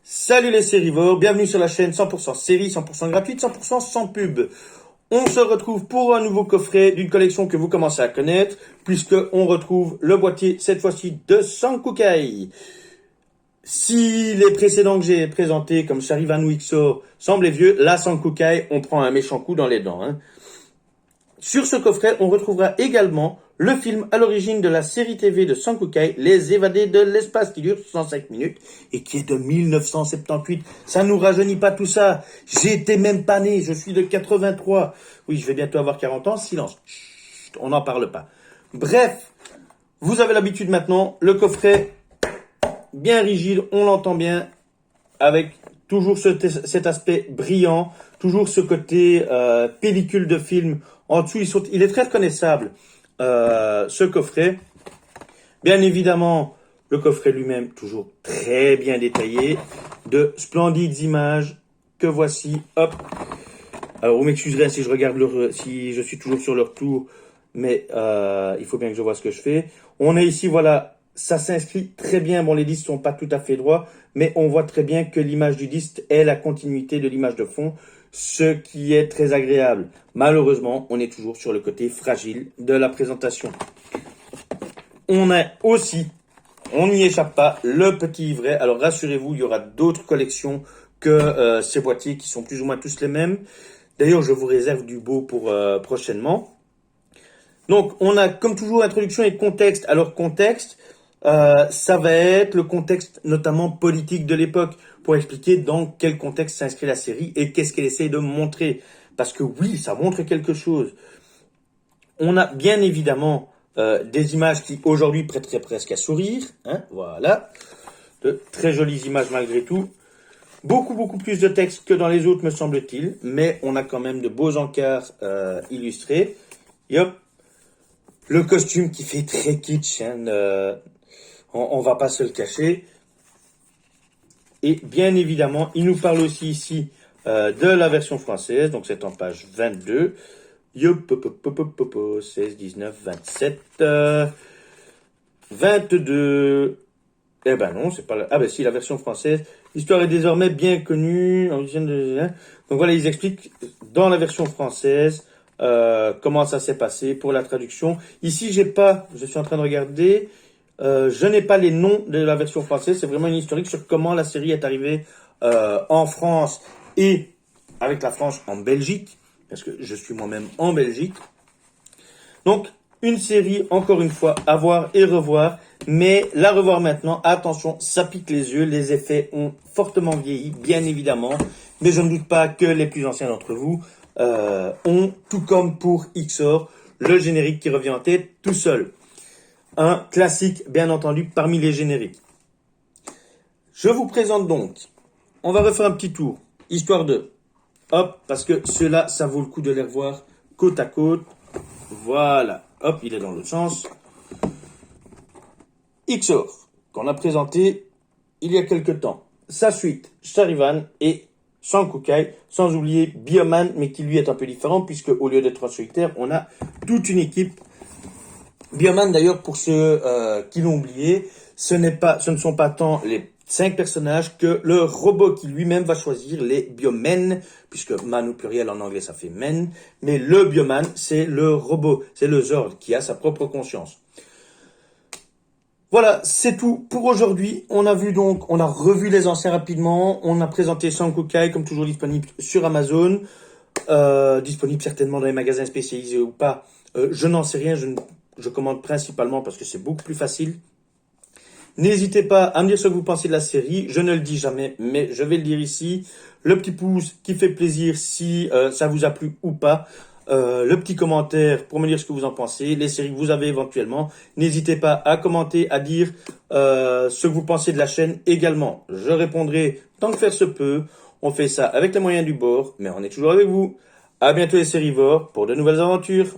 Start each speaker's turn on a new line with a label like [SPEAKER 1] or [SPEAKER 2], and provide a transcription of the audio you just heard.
[SPEAKER 1] Salut les sérivores, bienvenue sur la chaîne 100% série, 100% gratuite, 100% sans pub. On se retrouve pour un nouveau coffret d'une collection que vous commencez à connaître, puisque on retrouve le boîtier, cette fois-ci, de Sankukai. Si les précédents que j'ai présentés, comme Charivan ou Ixor, semblaient vieux, là, Sankukai, on prend un méchant coup dans les dents. Sur ce coffret, on retrouvera également le film à l'origine de la série TV de Sankukai, Les Évadés de l'espace, qui dure 105 minutes et qui est de 1978. Ça nous rajeunit pas tout ça. J'étais même pas né, je suis de 83. Oui, je vais bientôt avoir 40 ans, silence. Chut, on n'en parle pas. Bref, vous avez l'habitude maintenant, le coffret bien rigide, on l'entend bien, avec toujours cet aspect brillant, toujours ce côté pellicule de film. En dessous, il est très reconnaissable, ce coffret. Bien évidemment, le coffret lui-même, toujours très bien détaillé, de splendides images que voici. Hop. Alors, vous m'excuserez si si je suis toujours sur le retour, mais il faut bien que je vois ce que je fais. On est ici, voilà, ça s'inscrit très bien. Bon, les disques sont pas tout à fait droits, mais on voit très bien que l'image du disque est la continuité de l'image de fond, ce qui est très agréable. Malheureusement, on est toujours sur le côté fragile de la présentation. On a aussi, on n'y échappe pas, le petit livret. Alors rassurez-vous, il y aura d'autres collections que ces boîtiers qui sont plus ou moins tous les mêmes. D'ailleurs, je vous réserve du beau pour prochainement. Donc, on a comme toujours introduction et contexte. Alors, contexte, ça va être le contexte notamment politique de l'époque pour expliquer dans quel contexte s'inscrit la série et qu'est-ce qu'elle essaye de montrer. Parce que oui, ça montre quelque chose. On a bien évidemment des images qui aujourd'hui prêteraient presque à sourire. Voilà. De très jolies images malgré tout. Beaucoup plus de texte que dans les autres, me semble-t-il. Mais on a quand même de beaux encarts illustrés. Et hop. Le costume qui fait très kitsch, on va pas se le cacher. Et bien évidemment, il nous parle aussi ici de la version française, donc c'est en page 22. 16, 19, 27, 22. Eh ben non, c'est pas la... Ah ben si, la version française. L'histoire est désormais bien connue. Donc voilà, ils expliquent dans la version française comment ça s'est passé pour la traduction. Ici, je suis en train de regarder, je n'ai pas les noms de la version française, c'est vraiment une historique sur comment la série est arrivée en France et avec la France en Belgique, parce que je suis moi-même en Belgique. Donc, une série, encore une fois, à voir et revoir, mais la revoir maintenant, attention, ça pique les yeux, les effets ont fortement vieilli, bien évidemment, mais je ne doute pas que les plus anciens d'entre vous ont, tout comme pour Ixor, le générique qui revient en tête tout seul. Un classique, bien entendu, parmi les génériques. Je vous présente donc, on va refaire un petit tour, histoire de, hop, parce que ceux-là, ça vaut le coup de les revoir côte à côte. Voilà, hop, il est dans l'autre sens. Ixor, qu'on a présenté il y a quelque temps. Sa suite, Charivan et Sankukai, sans oublier Bioman, mais qui lui est un peu différent, puisque au lieu d'être un solitaire, on a toute une équipe. Bioman, d'ailleurs, pour ceux qui l'ont oublié, ce ne sont pas tant les 5 personnages que le robot qui lui-même va choisir les biomen, puisque man au pluriel en anglais ça fait men, mais le bioman c'est le robot, c'est le Zord qui a sa propre conscience. Voilà, c'est tout pour aujourd'hui. On a revu les anciens rapidement, on a présenté Sankukai comme toujours disponible sur Amazon, disponible certainement dans les magasins spécialisés ou pas, je n'en sais rien, je commande principalement parce que c'est beaucoup plus facile. N'hésitez pas à me dire ce que vous pensez de la série. Je ne le dis jamais, mais je vais le dire ici. Le petit pouce qui fait plaisir si ça vous a plu ou pas. Le petit commentaire pour me dire ce que vous en pensez. Les séries que vous avez éventuellement. N'hésitez pas à commenter, à dire ce que vous pensez de la chaîne également. Je répondrai tant que faire se peut. On fait ça avec les moyens du bord, mais on est toujours avec vous. À bientôt les sérivores pour de nouvelles aventures.